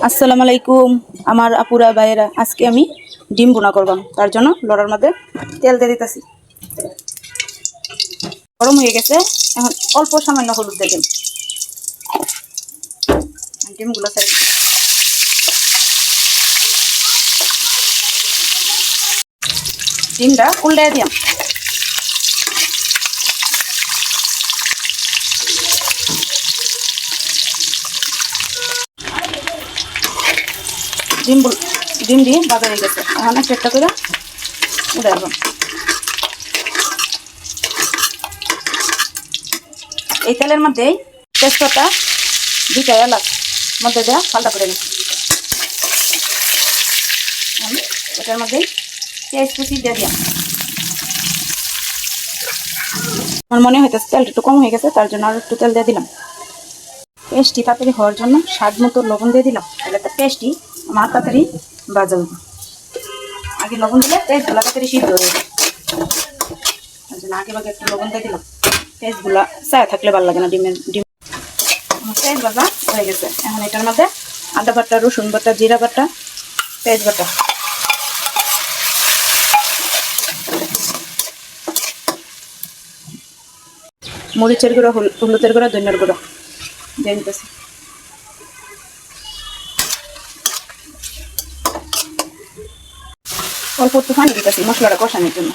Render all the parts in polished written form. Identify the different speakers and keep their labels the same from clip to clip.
Speaker 1: আসসালামু আলাইকুম আমার আপুরা ভাইয়েরা, আজকে আমি ডিম বোনা করবাম। তার জন্য লড়ার মধ্যে তেল দিয়ে দিতেছি। গরম হয়ে গেছে, এখন অল্প সামান্য হলুদ দিয়ে দিন। ডিমগুলো ছেড়ে দিন। ডিমটা উল্টে দিলাম। ডিম দিয়ে বাজা হয়ে গেছে, এখন একটা করে উঠে আসলাম। এই তেলের মধ্যেই তেজপাতা, দুইটা এলাচ মধ্যে দেওয়া পাল্টা করে নিচ্ছি। এটার মধ্যেই পেঁয়াজ কুচি দিয়ে দিলাম। আমার মনে হইতেছে তেলটা একটু কম হয়ে গেছে, তার জন্য আর একটু তেল দিয়ে দিলাম। পেস্টটি তাড়াতাড়ি হওয়ার জন্য স্বাদ মতো লবণ দিয়ে দিলাম। তাহলে একটা পেস্টটি আমার তাড়াতাড়ি বাজা হবে। আগে লবণ দিলে পেস্টগুলো তাড়াতাড়ি সিদ্ধ হয়ে যাবে, তার জন্য আগে ভাগে একটু লবণ দিয়ে দিলাম। পেস্টগুলো ছায়া থাকলে ভালো লাগে না। ডিম আমার পেঁয়াজ ভাজা হয়ে গেছে। এখন এটার মধ্যে আদা বাটা, রসুন বাটা, জিরা বাটা, পেঁয়াজ বাটা, মরিচের গুঁড়ো, হলুদের গুঁড়ো, ধনিয়ার গুঁড়ো দিয়ে দিতেছি। অল্প একটু পানি দিতেছি মশলাটা কষানোর জন্য।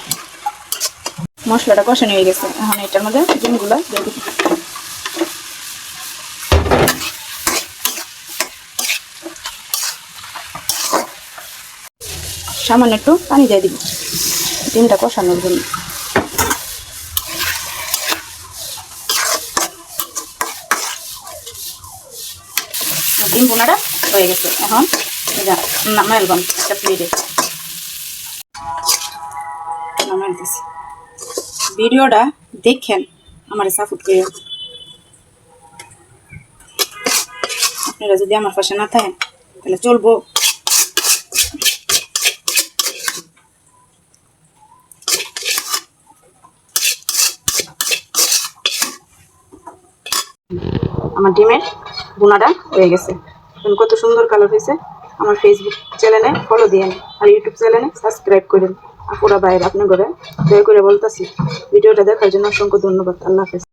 Speaker 1: মশলাটা কষানো হয়ে গেছে, এখন এটার মধ্যে ডিমগুলো দিয়ে দিচ্ছি। সামান্য একটু পানি দিয়ে দিব ডিমটা কষানোর জন্য। ডিম বোনাটা হয়ে গেছে, এখন এটা নামাইলাম একটা প্লেটে। নামাই দিছি। ভিডিওটা দেখেন, আমার সাপোর্ট করে। আপনারা যদি আমার পাশে না থাকেন তাহলে চলবো। আমার ডিমের বোনাটা হয়ে গেছে, কত সুন্দর কালার হয়েছে। আমার ফেসবুক চ্যানেলে ফলো দিয়েন আর ইউটিউব চ্যানেলে সাবস্ক্রাইব করেন। আপুরা বাইরে আপনার ঘরে দয়া করে বলতেছি। ভিডিওটা দেখার জন্য অসংখ্য ধন্যবাদ। আল্লাহ হাফেজ।